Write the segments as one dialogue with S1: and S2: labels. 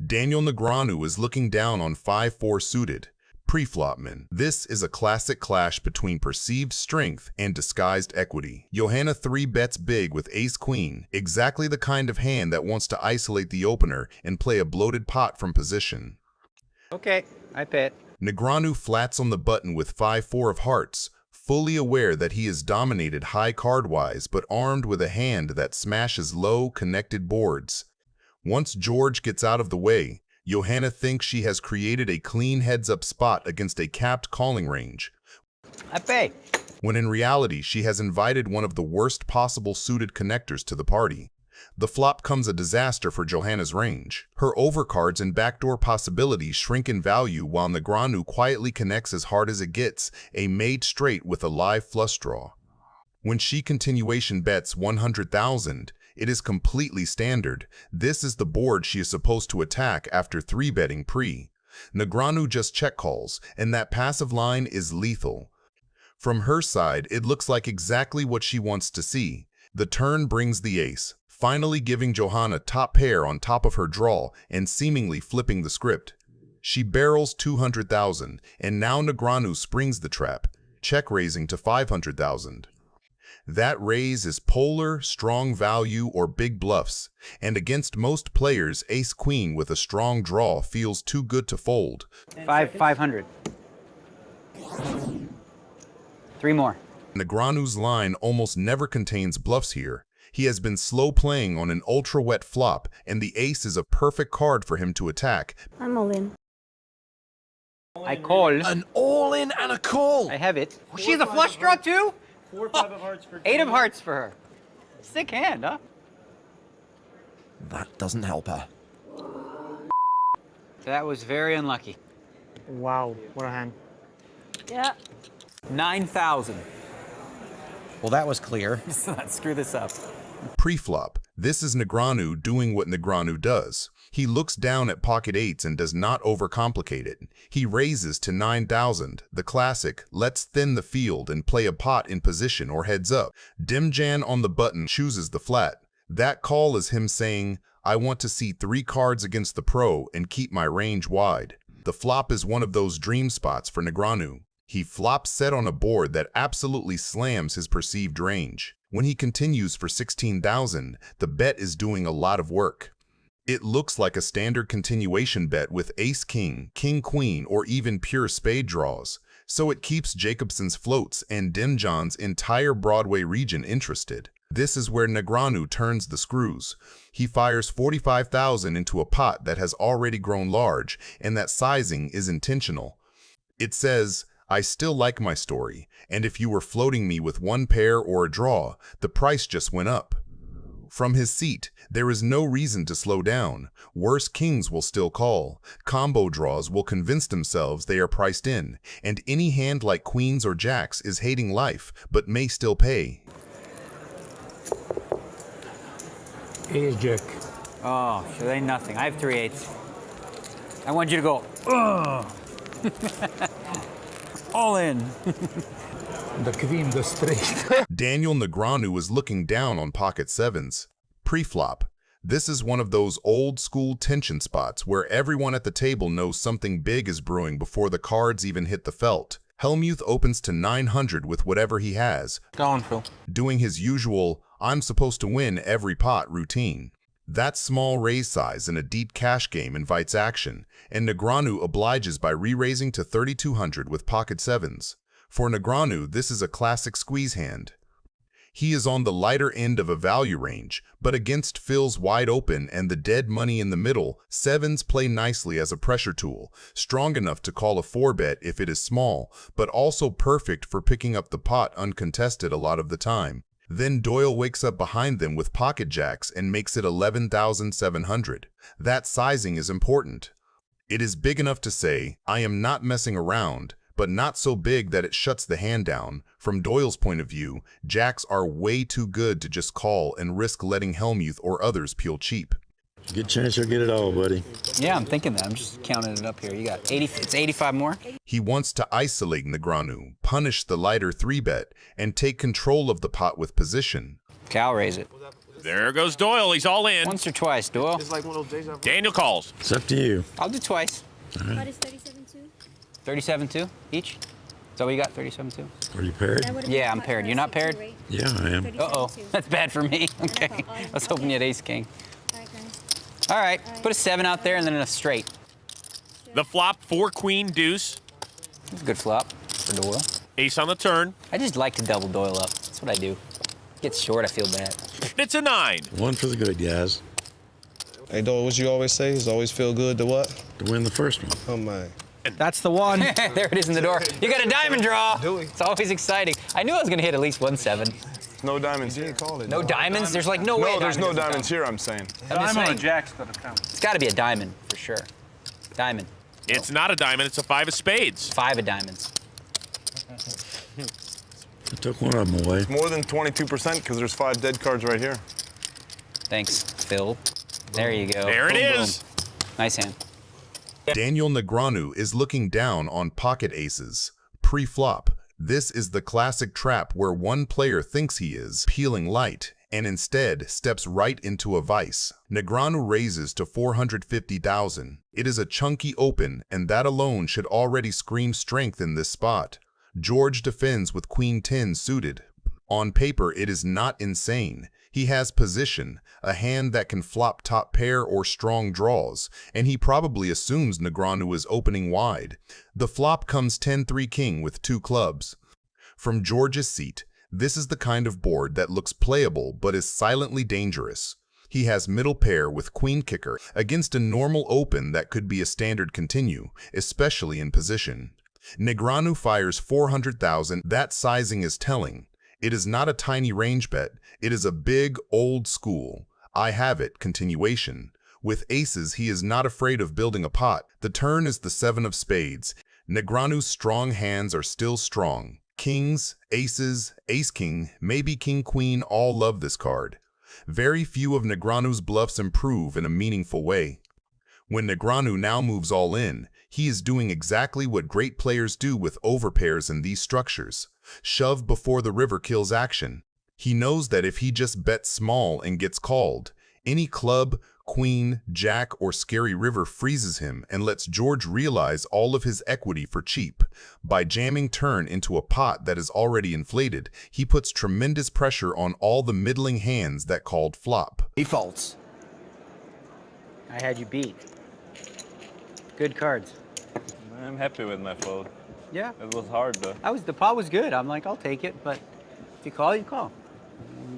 S1: Daniel Negreanu is looking down on 5-4 suited. Pre-flopman. This is a classic clash between perceived strength and disguised equity. Johanna 3-bets big with ace-queen, exactly the kind of hand that wants to isolate the opener and play a bloated pot from position.
S2: Okay, I bet.
S1: Negreanu flats on the button with 5-4 of hearts, fully aware that he is dominated high card-wise but armed with a hand that smashes low, connected boards. Once George gets out of the way, Johanna thinks she has created a clean heads-up spot against a capped calling range.
S2: I pay.
S1: When in reality, she has invited one of the worst possible suited connectors to the party. The flop comes a disaster for Johanna's range. Her overcards and backdoor possibilities shrink in value while Negreanu quietly connects as hard as it gets, a made straight with a live flush draw. When she continuation bets 100,000, it is completely standard. This is the board she is supposed to attack after 3-betting pre. Negreanu just check calls, and that passive line is lethal. From her side, it looks like exactly what she wants to see. The turn brings the ace, finally giving Johanna top pair on top of her draw and seemingly flipping the script. She barrels 200,000, and now Negreanu springs the trap, check raising to 500,000. That raise is polar, strong value, or big bluffs, and against most players, ace-queen with a strong draw feels too good to fold.
S2: 500. 3 more.
S1: Negreanu's line almost never contains bluffs here. He has been slow playing on an ultra-wet flop, and the ace is a perfect card for him to attack.
S3: I'm all in.
S2: I call.
S4: An all-in and a call.
S2: I have it. She has a flush draw too?
S5: 4 5 of hearts for
S2: 8 of hearts for her. Sick hand, huh?
S4: That doesn't help her.
S2: That was very unlucky.
S5: Wow, what a hand.
S3: Yeah.
S2: 9,000.
S4: Well, that was clear.
S2: Let's screw this up.
S1: Pre-flop. This is Negreanu doing what Negreanu does. He looks down at pocket eights and does not overcomplicate it. He raises to 9,000, the classic, let's thin the field and play a pot in position or heads up. Dimjan on the button chooses the flat. That call is him saying, I want to see 3 cards against the pro and keep my range wide. The flop is one of those dream spots for Negreanu. He flops set on a board that absolutely slams his perceived range. When he continues for 16,000, the bet is doing a lot of work. It looks like a standard continuation bet with ace-king, king-queen, or even pure spade draws, so it keeps Jacobson's floats and Dimjan's entire Broadway region interested. This is where Negreanu turns the screws. He fires 45,000 into a pot that has already grown large, and that sizing is intentional. It says, I still like my story, and if you were floating me with 1 pair or a draw, the price just went up. From his seat, there is no reason to slow down. Worse kings will still call. Combo draws will convince themselves they are priced in, and any hand like queens or jacks is hating life, but may still pay.
S6: Ace jack.
S2: Oh, sure, ain't nothing. I have 3 8s. I want you to go, ugh. All in.
S6: The queen goes straight.
S1: Daniel Negreanu is looking down on pocket sevens. Pre-flop. This is one of those old-school tension spots where everyone at the table knows something big is brewing before the cards even hit the felt. Hellmuth opens to 900 with whatever he has,
S4: Go on, Phil.
S1: doing his usual, I'm supposed to win every pot routine. That small raise size in a deep cash game invites action, and Negreanu obliges by re-raising to 3,200 with pocket sevens. For Negreanu, this is a classic squeeze hand. He is on the lighter end of a value range, but against Phil's wide open and the dead money in the middle, sevens play nicely as a pressure tool, strong enough to call a 4-bet if it is small, but also perfect for picking up the pot uncontested a lot of the time. Then Doyle wakes up behind them with pocket jacks and makes it 11,700. That sizing is important. It is big enough to say, I am not messing around, but not so big that it shuts the hand down. From Doyle's point of view, jacks are way too good to just call and risk letting Hellmuth or others peel cheap.
S7: Good chance you'll get it all, buddy.
S2: Yeah, I'm thinking that. I'm just counting it up here. You got 80, it's 85 more?
S1: He wants to isolate Negreanu, punish the lighter 3-bet, and take control of the pot with position.
S2: Okay, I'll raise it.
S8: There goes Doyle. He's all in.
S2: Once or twice, Doyle.
S8: Daniel calls.
S7: It's up to you.
S2: I'll do twice.
S3: What is 37-2?
S2: 37-2 each? Is that what you got, 37-2?
S7: Are you paired?
S3: That would've
S2: Yeah,
S3: been
S2: I'm
S3: hot
S2: paired.
S3: for
S2: You're
S3: us
S2: not
S3: at
S2: paired?
S3: two, right?
S7: Yeah, I am.
S3: 37-2.
S2: Uh-oh, that's bad for me. Okay.
S3: thought,
S2: I was hoping you had ace-king.
S3: All right, guys.
S2: All right, put a 7 out there and then a straight.
S8: The flop, 4 queen deuce.
S2: That's a good flop for Doyle.
S8: Ace on the turn.
S2: I just like to double Doyle up. That's what I do. Gets short, I feel bad.
S8: It's a 9.
S7: One for the good guys.
S9: Hey, Doyle, what you always say is always feel good to what?
S7: To win the first one.
S9: Oh, my.
S4: That's the one.
S2: There it is in the door. You got a diamond draw.
S9: Do we?
S2: It's always exciting. I knew I was going to hit at least 1-7.
S9: No diamonds here. Call it.
S2: No diamonds? There's like no way.
S9: No, there's no
S2: doesn't
S9: diamonds
S2: count.
S9: here, I'm saying.
S2: I'm just saying,
S5: jacks that count.
S2: it's got to be a diamond for sure. Diamond.
S8: It's not a diamond. It's a 5 of spades.
S2: 5 of diamonds.
S7: I took one of them away.
S9: More than 22% because there's 5 dead cards right here.
S2: Thanks, Phil. There you go.
S8: There it
S2: Boom,
S8: is.
S2: boom. Nice hand.
S1: Daniel Negreanu is looking down on pocket aces. Pre-flop, this is the classic trap where one player thinks he is peeling light and instead steps right into a vice. Negreanu raises to 450,000. It is a chunky open, and that alone should already scream strength in this spot. George defends with Queen 10 suited. On paper, it is not insane. He has position, a hand that can flop top pair or strong draws, and he probably assumes Negreanu is opening wide. The flop comes 10-3 king with 2 clubs. From George's seat, this is the kind of board that looks playable but is silently dangerous. He has middle pair with queen kicker against a normal open that could be a standard continue, especially in position. Negreanu fires 400,000. That sizing is telling. It is not a tiny range bet. It is a big, old school, I have it continuation. With aces, he is not afraid of building a pot. The turn is the 7 of spades. Negreanu's strong hands are still strong. Kings, aces, ace-king, maybe king-queen all love this card. Very few of Negreanu's bluffs improve in a meaningful way. When Negreanu now moves all in, he is doing exactly what great players do with overpairs in these structures. Shove before the river kills action. He knows that if he just bets small and gets called, any club, queen, jack, or scary river freezes him and lets George realize all of his equity for cheap. By jamming turn into a pot that is already inflated, he puts tremendous pressure on all the middling hands that called flop.
S4: He folds.
S2: I had you beat. Good cards.
S10: I'm happy with my fold.
S2: Yeah.
S10: It was hard though.
S2: The pot was good. I'm like, I'll take it, but if you call, you call.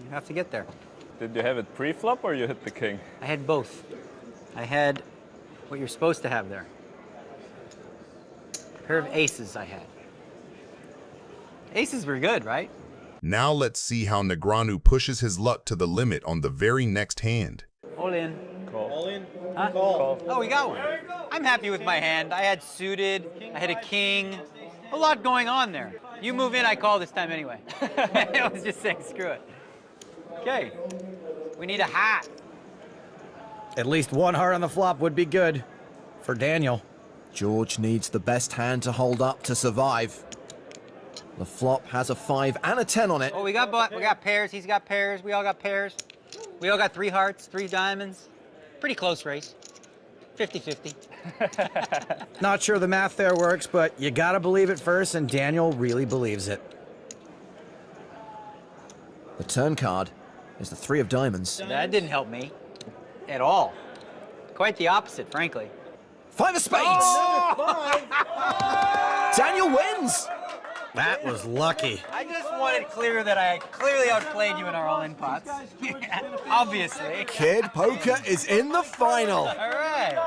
S2: You have to get there.
S10: Did you have it pre-flop or you hit the king?
S2: I had both. I had what you're supposed to have there. A pair of aces I had. Aces were good, right?
S1: Now let's see how Negreanu pushes his luck to the limit on the very next hand.
S2: All in.
S10: Call. All in?
S2: Huh?
S10: Call.
S2: Oh, we got one. I'm happy with my hand. I had suited, I had a king. A lot going on there. You move in, I call this time anyway. I was just saying, screw it. Okay, we need a hat.
S4: At least 1 heart on the flop would be good. For Daniel.
S11: George needs the best hand to hold up to survive. The flop has a 5 and a 10 on it.
S2: Oh, we got pairs. He's got pairs. We all got pairs. We all got 3 hearts, 3 diamonds. Pretty close race. 50-50.
S4: Not sure the math there works, but you gotta believe it first, and Daniel really believes it.
S11: The turn card is the 3 of diamonds.
S2: That didn't help me at all. Quite the opposite, frankly.
S11: 5 of spades!
S2: Oh!
S11: Daniel wins!
S4: That was lucky.
S2: I just wanted clear that I clearly outplayed you in our all-in pots. Obviously.
S11: Kid Poker is in the final.
S2: All right.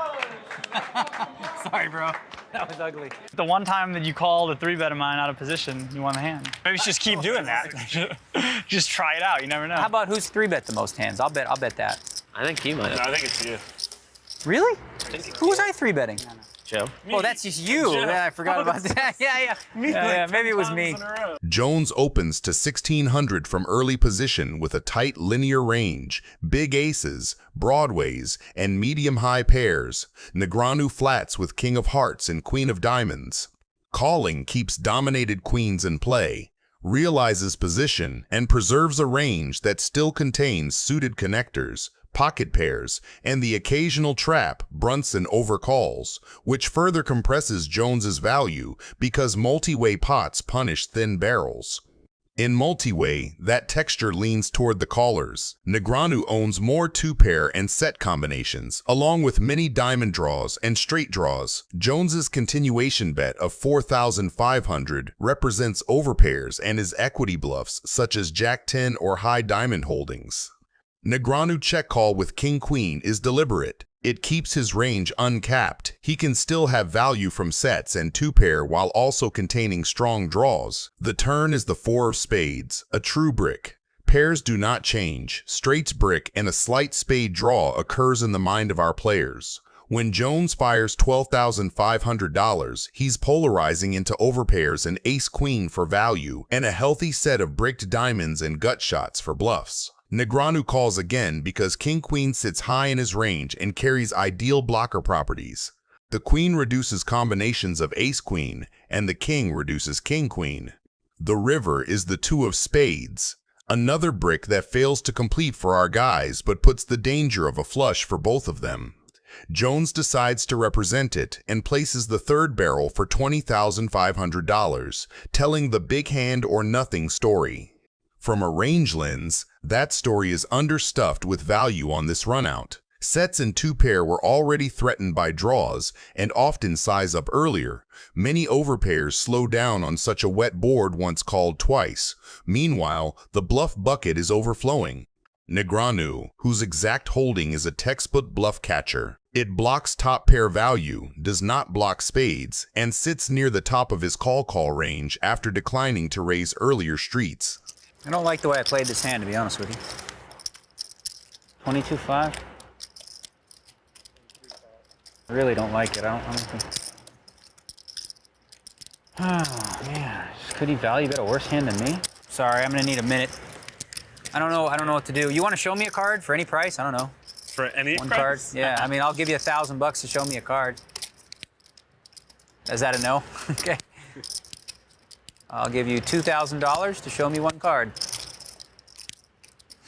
S2: Sorry, bro. That was ugly.
S5: The one time that you called a 3-bet of mine out of position, you won the hand. Maybe just keep doing that. Just try it out. You never know.
S2: How about who's 3-bet the most hands? I'll bet that.
S10: I think he might have. No, I think it's you.
S2: Really? Who was I 3-betting?
S10: Joe.
S2: Oh, that's just you. Yeah, I forgot about that. Yeah. Maybe it was me.
S1: Jones opens to 1600 from early position with a tight linear range, big aces, broadways, and medium-high pairs. Negreanu flats with king of hearts and queen of diamonds. Calling keeps dominated queens in play. realizes position, and preserves a range that still contains suited connectors, pocket pairs, and the occasional trap Brunson overcalls, which further compresses Jones's value because multi-way pots punish thin barrels. In multi-way, that texture leans toward the callers. Negreanu owns more two-pair and set combinations, along with many diamond draws and straight draws. Jones's continuation bet of 4,500 represents overpairs and his equity bluffs such as Jack-10 or high diamond holdings. Negreanu check call with King-Queen is deliberate. It keeps his range uncapped. He can still have value from sets and two-pair while also containing strong draws. The turn is the 4 of spades, a true brick. Pairs do not change. Straights brick and a slight spade draw occurs in the mind of our players. When Jones fires $12,500, he's polarizing into overpairs and ace-queen for value and a healthy set of bricked diamonds and gut shots for bluffs. Negreanu calls again because King-Queen sits high in his range and carries ideal blocker properties. The Queen reduces combinations of Ace-Queen, and the King reduces King-Queen. The river is the 2 of spades, another brick that fails to complete for our guys but puts the danger of a flush for both of them. Jones decides to represent it and places the third barrel for $20,500, telling the big hand or nothing story. From a range lens, that story is understuffed with value on this runout. Sets and two-pair were already threatened by draws and often size up earlier. Many overpairs slow down on such a wet board once called twice. Meanwhile, the bluff bucket is overflowing. Negreanu, whose exact holding is a textbook bluff catcher. It blocks top pair value, does not block spades, and sits near the top of his call range after declining to raise earlier streets.
S2: I don't like the way I played this hand, to be honest with you. 22-5. I really don't like it. I don't think. Oh man, could he value bet a worse hand than me? Sorry, I'm gonna need a minute. I don't know what to do. You want to show me a card for any price? I don't know.
S10: For any
S2: One
S10: price?
S2: card? Yeah, I mean, I'll give you $1,000 to show me a card. Is that a no? Okay. I'll give you $2,000 to show me one card.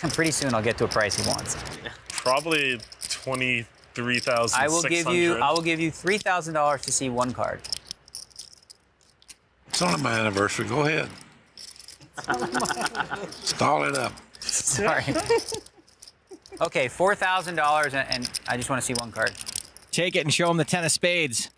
S2: And pretty soon I'll get to a price he wants.
S10: Probably 23,600.
S2: I will give you $3,000 to see one card.
S7: It's not my anniversary. Go ahead. Stall it up.
S2: Sorry. Okay, $4,000 and I just want to see one card.
S4: Take it and show him the 10 of spades.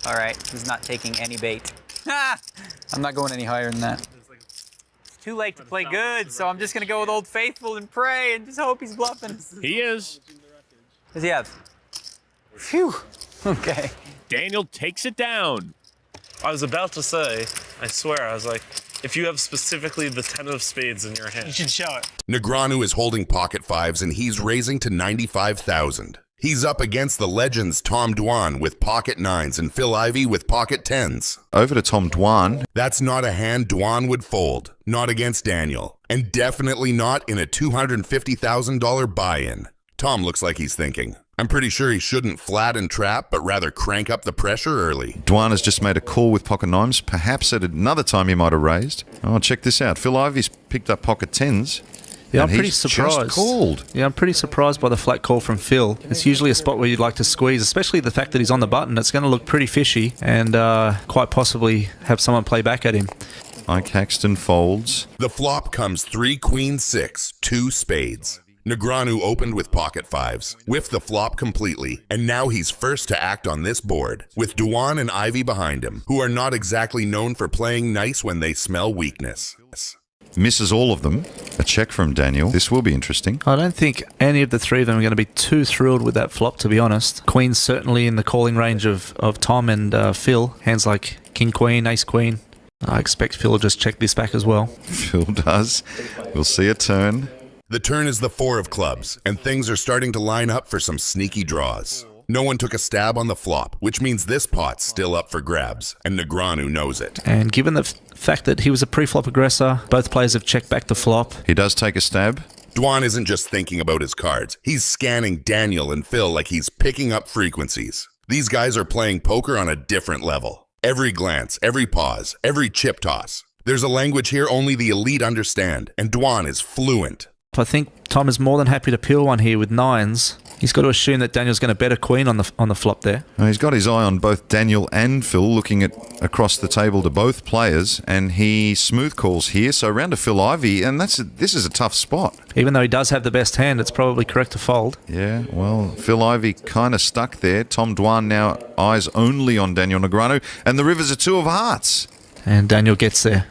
S2: All right, he's not taking any bait. I'm not going any higher than that. It's too late to play good, so I'm just going to go with Old Faithful and pray and just hope he's bluffing.
S8: He is.
S2: Does he have? Phew. Okay.
S8: Daniel takes it down.
S10: I was about to say, I swear, I was like, if you have specifically the 10 of spades in your hand.
S5: You should show it.
S1: Negreanu is holding pocket fives and he's raising to $95,000. He's up against the legends Tom Dwan with pocket nines and Phil Ivey with pocket tens.
S12: Over to Tom Dwan.
S1: That's not a hand Dwan would fold, not against Daniel, and definitely not in a $250,000 buy-in. Tom looks like he's thinking, I'm pretty sure he shouldn't flat and trap, but rather crank up the pressure early.
S12: Dwan has just made a call with pocket nines. Perhaps at another time he might have raised. Oh, check this out. Phil Ivey's picked up pocket tens.
S13: Yeah, I'm pretty surprised.
S12: Just called.
S13: Yeah, I'm pretty surprised by the flat call from Phil. It's usually a spot where you'd like to squeeze, especially the fact that he's on the button. It's going to look pretty fishy and quite possibly have someone play back at him.
S12: Ike Haxton folds.
S1: The flop comes 3 queen 6, 2 spades. Negreanu opened with pocket fives, whiffed the flop completely, and now he's first to act on this board, with Dwan and Ivey behind him, who are not exactly known for playing nice when they smell weakness.
S12: Misses all of them. A check from Daniel. This will be interesting.
S13: I don't think any of the three of them are going to be too thrilled with that flop, to be honest. Queen's certainly in the calling range of Tom and Phil. Hands like King Queen, Ace Queen. I expect Phil will just check this back as well.
S12: Phil does. We'll see a turn.
S1: The turn is the 4 of clubs, and things are starting to line up for some sneaky draws. No one took a stab on the flop, which means this pot's still up for grabs, and Negreanu knows it.
S13: And given the fact that he was a pre-flop aggressor, both players have checked back the flop.
S12: He does take a stab.
S1: Dwan isn't just thinking about his cards. He's scanning Daniel and Phil like he's picking up frequencies. These guys are playing poker on a different level. Every glance, every pause, every chip toss. There's a language here only the elite understand, and Dwan is fluent.
S13: I think Tom is more than happy to peel one here with nines. He's got to assume that Daniel's going to bet a queen on the flop there.
S12: Now, he's got his eye on both Daniel and Phil, looking across the table to both players, and he smooth calls here. So round to Phil Ivey, and this is a tough spot.
S13: Even though he does have the best hand, it's probably correct to fold.
S12: Yeah, well, Phil Ivey kind of stuck there. Tom Dwan now eyes only on Daniel Negreanu, and the river's a two of hearts.
S13: And Daniel gets there.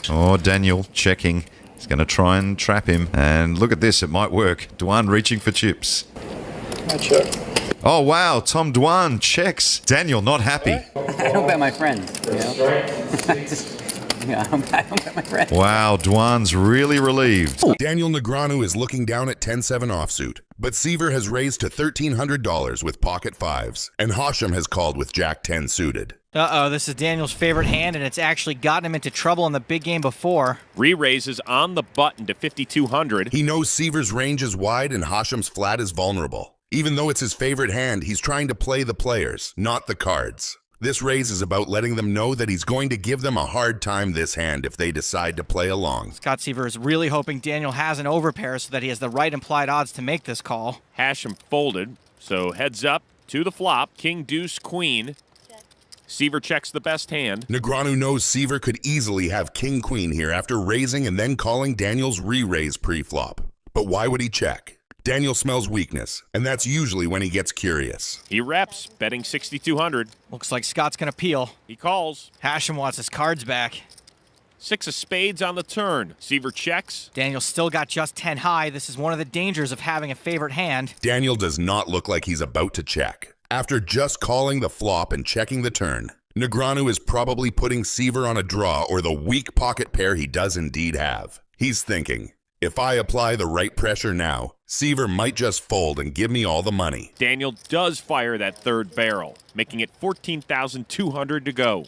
S12: Oh, Daniel checking. He's going to try and trap him. And look at this, it might work. Dwan reaching for chips. Oh, wow, Tom Dwan checks. Daniel not happy.
S2: I don't bet my friends, you know? I don't bet my friends.
S12: Wow, Dwan's really relieved.
S1: Daniel Negreanu is looking down at 10-7 offsuit, but Seaver has raised to $1,300 with pocket fives, and Hashem has called with Jack 10 suited.
S4: Uh-oh, this is Daniel's favorite hand, and it's actually gotten him into trouble in the big game before.
S8: Re-raises on the button to 5,200.
S1: He knows Seaver's range is wide and Hashem's flat is vulnerable. Even though it's his favorite hand, he's trying to play the players, not the cards. This raise is about letting them know that he's going to give them a hard time this hand if they decide to play along.
S4: Scott Seaver is really hoping Daniel has an overpair so that he has the right implied odds to make this call.
S8: Hashem folded, so heads up to the flop. King, deuce, queen. Seaver checks the best hand.
S1: Negreanu knows Seaver could easily have king-queen here after raising and then calling Daniel's re-raise pre-flop. But why would he check? Daniel smells weakness, and that's usually when he gets curious.
S8: He reps, betting 6,200.
S4: Looks like Scott's gonna peel.
S8: He calls.
S4: Hashem wants his cards back.
S8: 6 of spades on the turn. Seaver checks.
S4: Daniel still got just 10 high. This is one of the dangers of having a favorite hand.
S1: Daniel does not look like he's about to check. After just calling the flop and checking the turn, Negreanu is probably putting Seaver on a draw or the weak pocket pair he does indeed have. He's thinking, if I apply the right pressure now, Seaver might just fold and give me all the money.
S8: Daniel does fire that third barrel, making it 14,200 to go.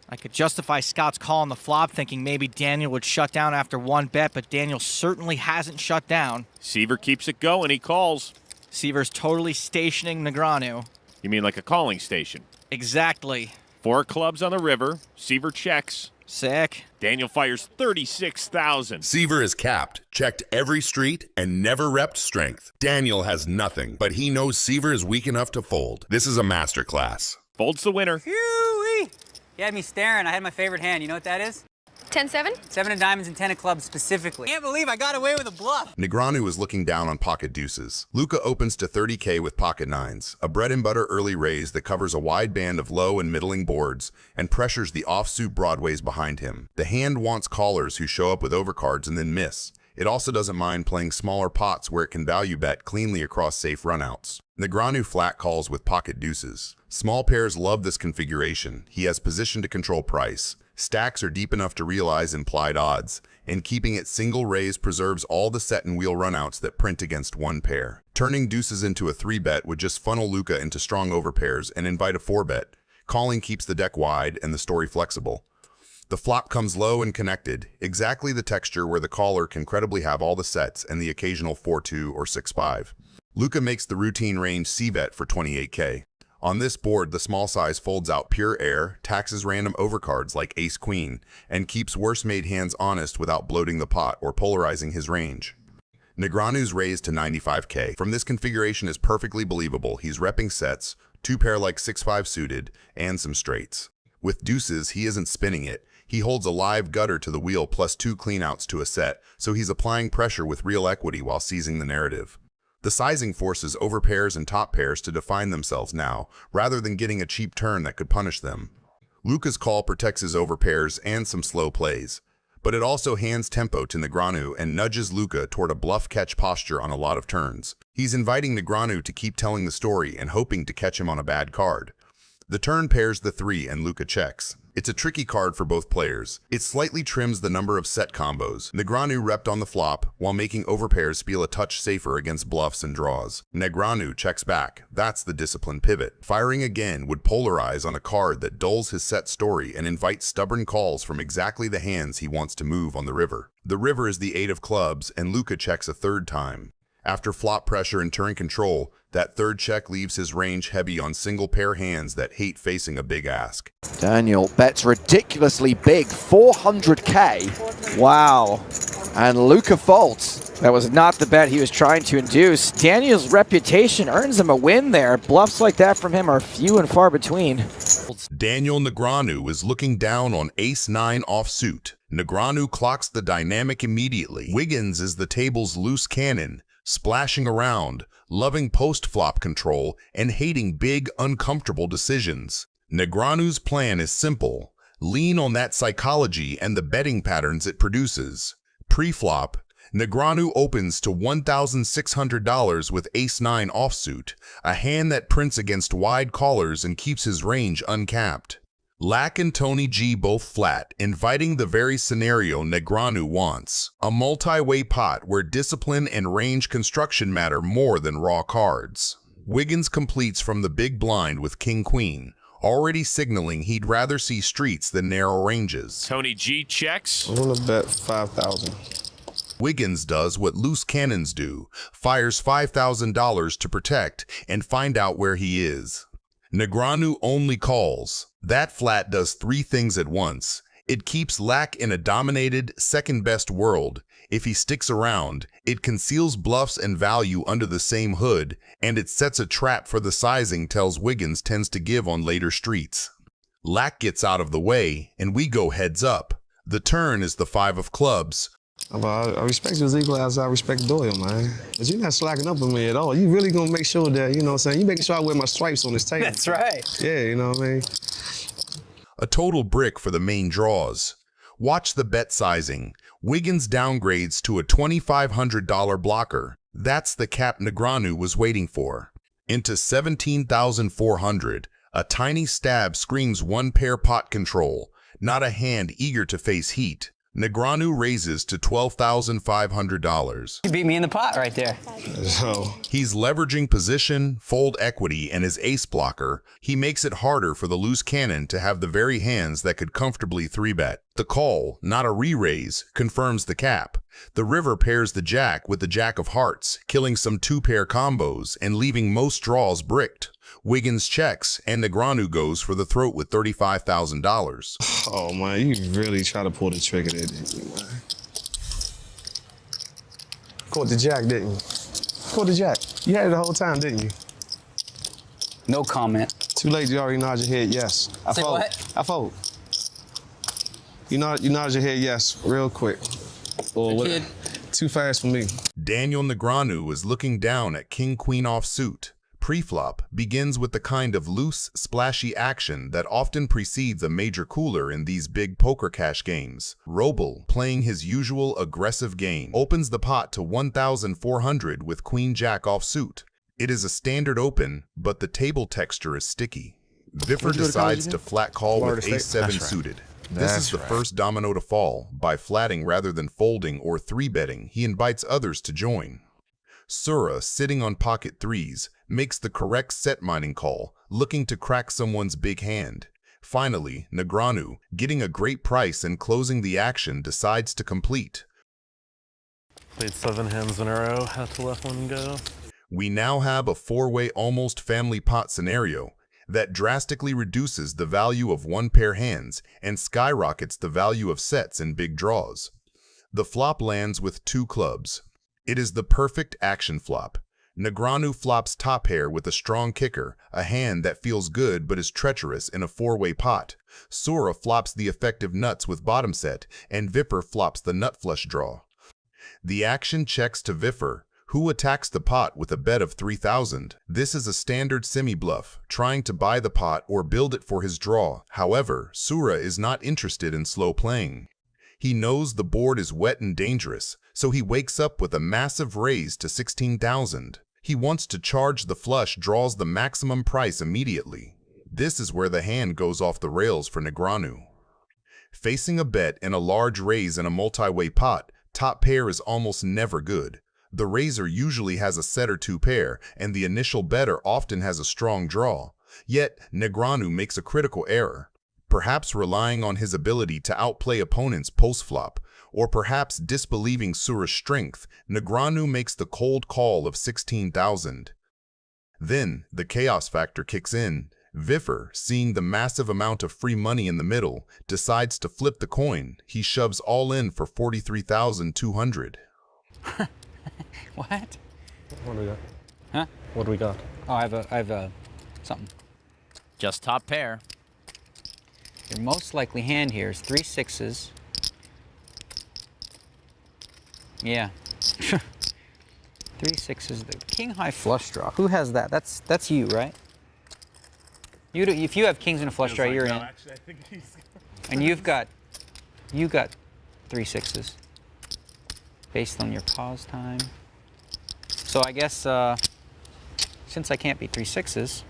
S4: I could justify Scott's call on the flop, thinking maybe Daniel would shut down after one bet, but Daniel certainly hasn't shut down.
S8: Seaver keeps it going. He calls.
S4: Seaver's totally stationing Negreanu.
S8: You mean like a calling station?
S4: Exactly.
S8: 4 clubs on the river. Seaver checks.
S4: Sick.
S8: Daniel fires 36,000.
S1: Seaver is capped, checked every street, and never repped strength. Daniel has nothing, but he knows Seaver is weak enough to fold. This is a masterclass.
S8: Folds the winner.
S2: Phew-wee. He had me staring. I had my favorite hand. You know what that is?
S3: 10-7?
S2: 7 of diamonds and 10 of clubs specifically. Can't believe I got away with a bluff.
S1: Negreanu is looking down on pocket deuces. Luca opens to 30K with pocket nines, a bread and butter early raise that covers a wide band of low and middling boards and pressures the offsuit broadways behind him. The hand wants callers who show up with overcards and then miss. It also doesn't mind playing smaller pots where it can value bet cleanly across safe runouts. Negreanu flat calls with pocket deuces. Small pairs love this configuration. He has position to control price. Stacks are deep enough to realize implied odds, and keeping it single raise preserves all the set and wheel runouts that print against one pair. Turning deuces into a 3-bet would just funnel Luca into strong overpairs and invite a 4-bet. Calling keeps the deck wide and the story flexible. The flop comes low and connected, exactly the texture where the caller can credibly have all the sets and the occasional 4-2 or 6-5. Luca makes the routine range C-bet for 28K. On this board, the small size folds out pure air, taxes random overcards like ace-queen, and keeps worse-made hands honest without bloating the pot or polarizing his range. Negreanu's raised to 95K. From this configuration is perfectly believable. He's repping sets, 2-pair like 6-5 suited, and some straights. With deuces, he isn't spinning it. He holds a live gutter to the wheel plus 2 cleanouts to a set, so he's applying pressure with real equity while seizing the narrative. The sizing forces overpairs and top pairs to define themselves now, rather than getting a cheap turn that could punish them. Luca's call protects his overpairs and some slow plays, but it also hands tempo to Negreanu and nudges Luca toward a bluff catch posture on a lot of turns. He's inviting Negreanu to keep telling the story and hoping to catch him on a bad card. The turn pairs the 3 and Luca checks. It's a tricky card for both players. It slightly trims the number of set combos. Negreanu repped on the flop, while making overpairs feel a touch safer against bluffs and draws. Negreanu checks back. That's the disciplined pivot. Firing again would polarize on a card that dulls his set story and invites stubborn calls from exactly the hands he wants to move on the river. The river is the 8 of clubs, and Luca checks a 3rd time. After flop pressure and turn control, That third check leaves his range heavy on single pair hands that hate facing a big ask.
S11: Daniel bets ridiculously big, 400k.
S14: Wow.
S11: And Luca folds.
S14: That was not the bet he was trying to induce. Daniel's reputation earns him a win there. Bluffs like that from him are few and far between.
S1: Daniel Negreanu is looking down on ace-9 offsuit. Negreanu clocks the dynamic immediately. Wiggins is the table's loose cannon, splashing around, loving post-flop control, and hating big, uncomfortable decisions. Negreanu's plan is simple. Lean on that psychology and the betting patterns it produces. Pre-flop, Negreanu opens to $1,600 with ace-9 offsuit, a hand that prints against wide callers and keeps his range uncapped. Lack and Tony G both flat, inviting the very scenario Negreanu wants. A multi-way pot where discipline and range construction matter more than raw cards. Wiggins completes from the big blind with king-queen, already signaling he'd rather see streets than narrow ranges.
S8: Tony G checks.
S9: I'm gonna bet 5,000.
S1: Wiggins does what loose cannons do, fires $5,000 to protect and find out where he is. Negreanu only calls. That flat does three things at once. It keeps Lack in a dominated, second-best world. If he sticks around, it conceals bluffs and value under the same hood, and it sets a trap for the sizing tells Wiggins tends to give on later streets. Lack gets out of the way, and we go heads up. The turn is the 5 of clubs.
S9: I respect you as equal as I respect Doyle, man. But you're not slacking up on me at all. You really gonna make sure that, you know what I'm saying, you making sure I wear my stripes on this table.
S2: That's right.
S9: Yeah, you know what I mean?
S1: A total brick for the main draws. Watch the bet sizing. Wiggins downgrades to a $2,500 blocker. That's the cap Negreanu was waiting for. Into 17,400. A tiny stab screams one pair pot control, not a hand eager to face heat. Negreanu raises to $12,500.
S2: You beat me in the pot right there.
S9: So
S1: he's leveraging position, fold equity, and his ace blocker. He makes it harder for the loose cannon to have the very hands that could comfortably 3-bet. The call, not a re-raise, confirms the cap. The river pairs the jack with the jack of hearts, killing some 2-pair combos and leaving most draws bricked. Wiggins checks, and Negreanu goes for the throat with $35,000.
S9: Oh, man, you really try to pull the trigger there, didn't you, man? Caught the jack, didn't you? Caught the jack. You had it the whole time, didn't you?
S2: No comment.
S9: Too late, you already nodded your head yes. I
S2: Say
S9: fold.
S2: what?
S9: I fold. You nodded your head yes, real quick. Or what? Too fast for me.
S1: Daniel Negreanu is looking down at king-queen offsuit. Pre-flop begins with the kind of loose, splashy action that often precedes a major cooler in these big poker cash games. Roble, playing his usual aggressive game, opens the pot to 1,400 with queen-jack offsuit. It is a standard open, but the table texture is sticky. Viffer decides to flat call with ace-7 suited. This is the first domino to fall. By flatting rather than folding or 3-betting, he invites others to join. Sura, sitting on pocket 3s, makes the correct set mining call, looking to crack someone's big hand. Finally, Negreanu, getting a great price and closing the action, decides to complete.
S10: Played 7 hands in a row, had to let one go.
S1: We now have a 4-way almost family pot scenario that drastically reduces the value of 1-pair hands and skyrockets the value of sets in big draws. The flop lands with 2 clubs. It is the perfect action flop. Negreanu flops top pair with a strong kicker, a hand that feels good but is treacherous in a 4-way pot. Sura flops the effective nuts with bottom set, and Viffer flops the nut flush draw. The action checks to Viffer, who attacks the pot with a bet of 3,000. This is a standard semi-bluff, trying to buy the pot or build it for his draw. However, Sura is not interested in slow playing. He knows the board is wet and dangerous, so he wakes up with a massive raise to 16,000. He wants to charge the flush, draws the maximum price immediately. This is where the hand goes off the rails for Negreanu. Facing a bet and a large raise in a multi-way pot, top pair is almost never good. The raiser usually has a set or 2 pair, and the initial bettor often has a strong draw. Yet, Negreanu makes a critical error. Perhaps relying on his ability to outplay opponents post-flop, or perhaps disbelieving Sura's strength, Negreanu makes the cold call of 16,000. Then the chaos factor kicks in. Viffer, seeing the massive amount of free money in the middle, decides to flip the coin. He shoves all in for 43,200.
S2: What?
S10: What do we got?
S2: Huh?
S10: What do we got?
S2: Oh, I have something.
S4: Just top pair.
S2: Your most likely hand here is 3 6s. Yeah. 3 6s. The king high flush draw. Who has that? That's you, right? You do, if you have kings and a flush draw, you're in.
S10: Actually, I think he's...
S2: And you got 3 6s based on your pause time. So I guess since I can't be 3 6s,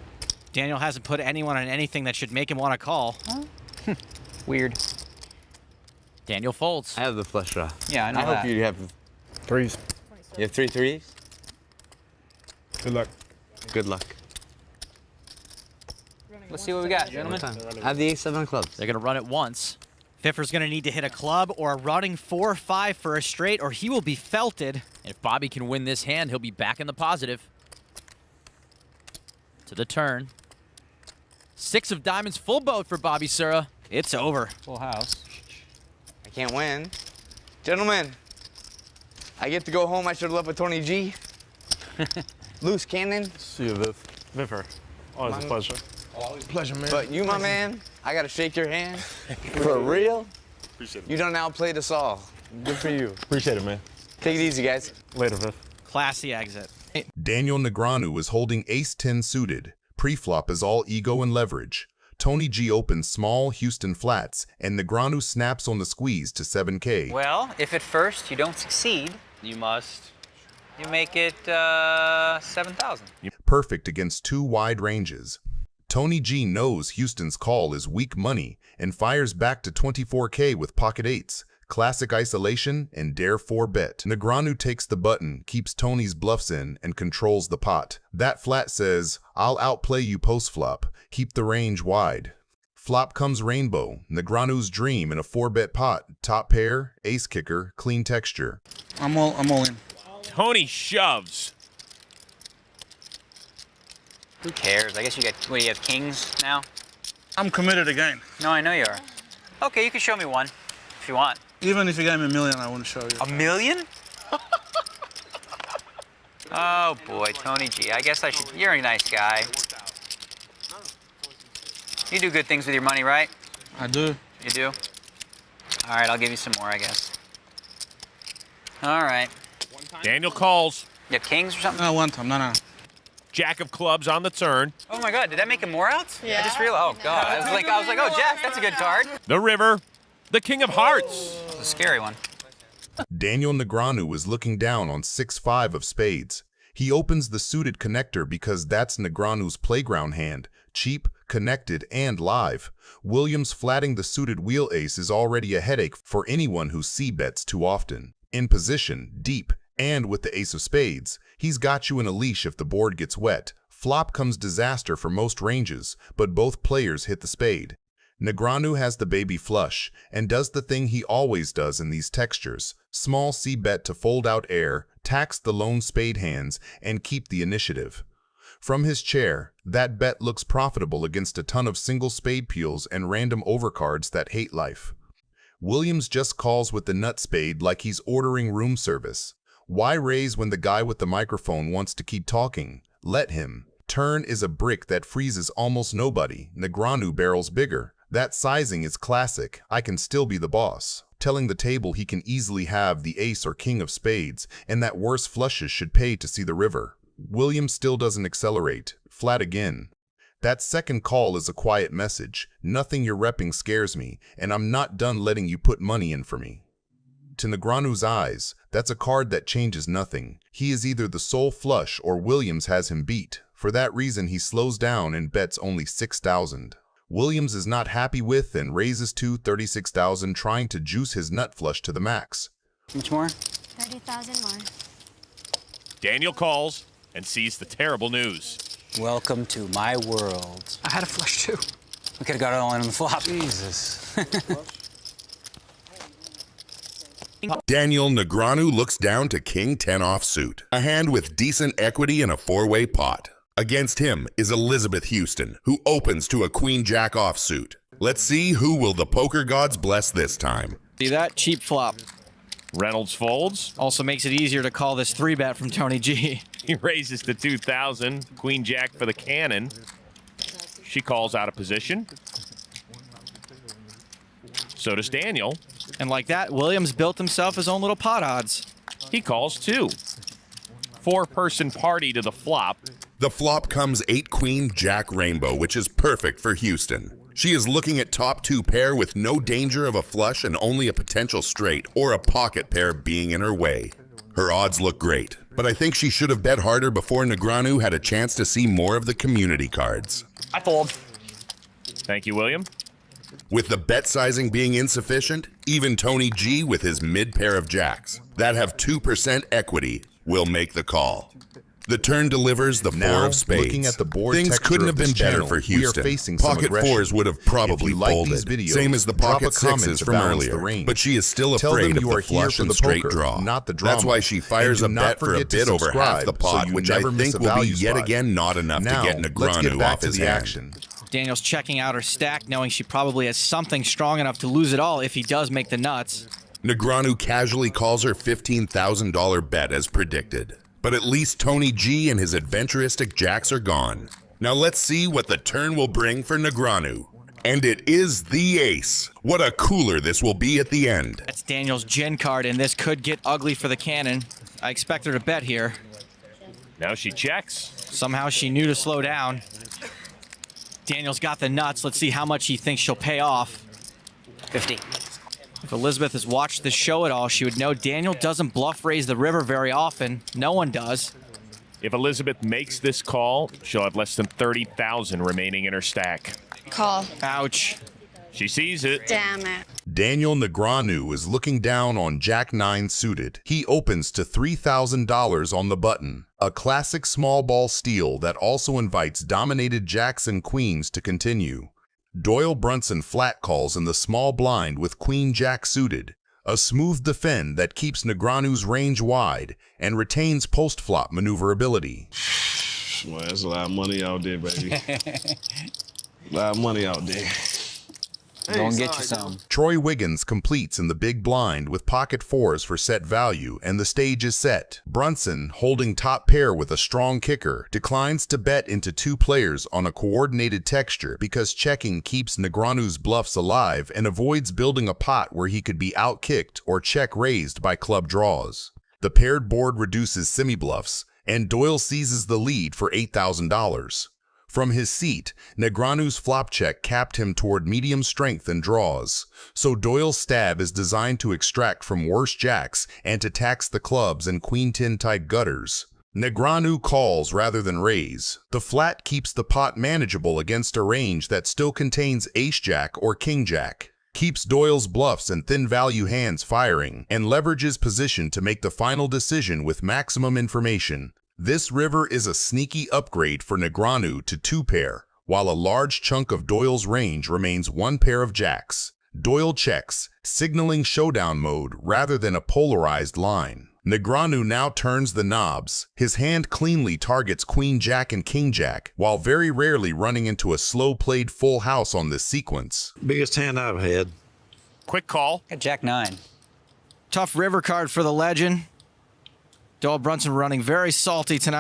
S4: Daniel hasn't put anyone on anything that should make him want to call.
S2: huh? Weird.
S4: Daniel folds.
S15: I have the flush draw.
S2: Yeah, I know
S15: I
S2: that.
S15: hope you have
S10: Threes.
S15: You have 3 threes?
S10: Good luck.
S15: Good luck.
S2: Let's see what we got, gentlemen.
S15: I have the ace-7 clubs.
S4: They're going to run it once. Fiffer's going to need to hit a club or a running 4-5 for a straight, or he will be felted. And if Bobby can win this hand, he'll be back in the positive. To the turn. 6 of diamonds, full boat for Bobby Sura. It's over.
S2: Full house.
S15: I can't win. Gentlemen, I get to go home. I should have left with Tony G. Loose cannon.
S10: See you, Viv. Viffer. Always a pleasure.
S9: Always a pleasure, man.
S15: But you, my man, I got to shake your hand. For real?
S10: Appreciate it.
S15: You done outplayed us all. Good for you.
S10: Appreciate it, man.
S15: Take it easy, guys.
S10: Later, Viv.
S4: Classy exit.
S1: Daniel Negreanu is holding ace-10 suited. Pre-flop is all ego and leverage. Tony G opens small Houston flats, and Negreanu snaps on the squeeze to 7K.
S2: Well, if at first you don't succeed,
S5: You must.
S2: you make it 7,000.
S1: Perfect against 2 wide ranges. Tony G knows Houston's call is weak money and fires back to 24K with pocket 8s, classic isolation, and dare 4-bet. Negreanu takes the button, keeps Tony's bluffs in, and controls the pot. That flat says, I'll outplay you post-flop, keep the range wide. Flop comes rainbow, Negreanu's dream in a 4-bet pot, top pair, ace kicker, clean texture.
S6: I'm all in.
S8: Tony shoves.
S2: Who cares? I guess you got, what, you have kings now?
S6: I'm committed again.
S2: No, I know you are. Okay, you can show me one if you want.
S6: Even if you gave me $1 million, I wouldn't show you.
S2: $1 million? Oh boy, Tony G. I guess I should. You're a nice guy. You do good things with your money, right?
S6: I do.
S2: You do? All right, I'll give you some more, I guess. All right.
S8: Daniel calls.
S2: You have kings or something?
S6: No, one time. No.
S8: Jack of clubs on the turn.
S2: Oh my God, did that make him more outs? Yeah. I just realized. Oh God, I was like, oh Jack, that's a good card.
S8: The river. The king of hearts.
S2: It's a scary one.
S1: Daniel Negreanu is looking down on 6-5 of spades. He opens the suited connector because that's Negreanu's playground hand, cheap, connected, and live. Williams flatting the suited wheel ace is already a headache for anyone who c-bets too often. In position, deep, and with the ace of spades, he's got you in a leash if the board gets wet. Flop comes disaster for most ranges, but both players hit the spade. Negreanu has the baby flush and does the thing he always does in these textures. Small c-bet to fold out air, tax the lone spade hands, and keep the initiative. From his chair, that bet looks profitable against a ton of single spade peels and random overcards that hate life. Williams just calls with the nut spade like he's ordering room service. Why raise when the guy with the microphone wants to keep talking? Let him. Turn is a brick that freezes almost nobody. Negreanu barrels bigger. That sizing is classic. I can still be the boss. Telling the table he can easily have the ace or king of spades, and that worse flushes should pay to see the river. Williams still doesn't accelerate. Flat again. That second call is a quiet message. Nothing you're repping scares me, and I'm not done letting you put money in for me. To Negreanu's eyes, that's a card that changes nothing. He is either the sole flush or Williams has him beat. For that reason, he slows down and bets only 6,000. Williams is not happy with and raises to 36,000, trying to juice his nut flush to the max.
S2: Much more?
S3: 30,000 more.
S8: Daniel calls and sees the terrible news.
S2: Welcome to my world. I had a flush too. We could have got it all in on the flop. Jesus.
S16: Daniel Negreanu looks down to King 10 offsuit, a hand with decent equity in a 4-way pot. Against him is Elizabeth Houston, who opens to a queen-jack offsuit. Let's see who will the poker gods bless this time.
S4: See that? Cheap flop.
S8: Reynolds folds.
S4: Also makes it easier to call this 3-bet from Tony G.
S8: He raises to 2,000. Queen jack for the cannon. She calls out of position. So does Daniel.
S4: And like that, Williams built himself his own little pot odds.
S8: He calls 2. 4-person party to the flop.
S16: The flop comes 8 queen jack rainbow, which is perfect for Houston. She is looking at top 2 pair with no danger of a flush and only a potential straight or a pocket pair being in her way. Her odds look great, but I think she should have bet harder before Negreanu had a chance to see more of the community cards.
S5: I fold.
S8: Thank you, William.
S16: With the bet sizing being insufficient, even Tony G with his mid pair of jacks that have 2% equity will make the call. The turn delivers the 4 of spades.
S1: Looking at the board
S16: Things
S1: texture
S16: couldn't
S1: of
S16: have been
S1: this
S16: better
S1: channel,
S16: for Houston.
S1: We are facing some
S16: Pocket
S1: aggression.
S16: 4s would have probably
S1: If you like
S16: folded,
S1: these videos,
S16: same as the
S1: drop
S16: pocket
S1: a comment
S16: 6s
S1: to
S16: from
S1: balance the
S16: earlier.
S1: range.
S16: But she is still
S1: Tell
S16: afraid
S1: them
S16: of
S1: you
S16: the
S1: are here
S16: flush
S1: for
S16: and
S1: the
S16: straight
S1: poker,
S16: draw.
S1: not the drama.
S16: That's why she fires a
S1: And do
S16: bet
S1: not
S16: for a
S1: forget to
S16: bit over half
S1: subscribe
S16: the pot,
S1: so you
S16: which I
S1: never miss
S16: think
S1: a
S16: will be
S1: value
S16: yet
S1: spot.
S16: again not enough
S1: Now,
S16: to get
S1: let's get
S16: Negreanu
S1: back
S16: off
S1: to
S16: his
S1: the
S16: hand.
S1: action.
S4: Daniel's checking out her stack, knowing she probably has something strong enough to lose it all if he does make the nuts.
S16: Negreanu casually calls her $15,000 bet as predicted. But at least Tony G and his adventuristic jacks are gone. Now let's see what the turn will bring for Negreanu. And it is the ace. What a cooler this will be at the end.
S4: That's Daniel's gin card, and this could get ugly for the cannon. I expect her to bet here.
S8: Now she checks.
S4: Somehow she knew to slow down. Daniel's got the nuts. Let's see how much he thinks she'll pay off.
S14: 50.
S4: If Elizabeth has watched the show at all, she would know Daniel doesn't bluff raise the river very often. No one does.
S8: If Elizabeth makes this call, she'll have less than 30,000 remaining in her stack.
S3: Call.
S4: Ouch.
S8: She sees it.
S3: Damn it.
S1: Daniel Negreanu is looking down on Jack 9 suited. He opens to $3,000 on the button. A classic small ball steal that also invites dominated jacks and queens to continue. Doyle Brunson flat calls in the small blind with Queen Jack suited. A smooth defend that keeps Negreanu's range wide and retains post-flop maneuverability.
S9: Well, that's a lot of money out there, baby. A lot of money out there.
S2: Go and get you some.
S1: Troy Wiggins completes in the big blind with pocket 4s for set value, and the stage is set. Brunson, holding top pair with a strong kicker, declines to bet into 2 players on a coordinated texture because checking keeps Negreanu's bluffs alive and avoids building a pot where he could be outkicked or check raised by club draws. The paired board reduces semi-bluffs, and Doyle seizes the lead for $8,000. From his seat, Negreanu's flop check capped him toward medium strength and draws, so Doyle's stab is designed to extract from worse jacks and to tax the clubs and queen-10 type gutters. Negreanu calls rather than raise. The flat keeps the pot manageable against a range that still contains ace-jack or king-jack, keeps Doyle's bluffs and thin value hands firing, and leverages position to make the final decision with maximum information. This river is a sneaky upgrade for Negreanu to 2 pair, while a large chunk of Doyle's range remains 1 pair of jacks. Doyle checks, signaling showdown mode rather than a polarized line. Negreanu now turns the knobs. His hand cleanly targets Queen Jack and King Jack, while very rarely running into a slow-played full house on this sequence.
S9: Biggest hand I've had.
S8: Quick call.
S2: Got Jack 9.
S4: Tough river card for the legend. Doyle Brunson running very salty tonight.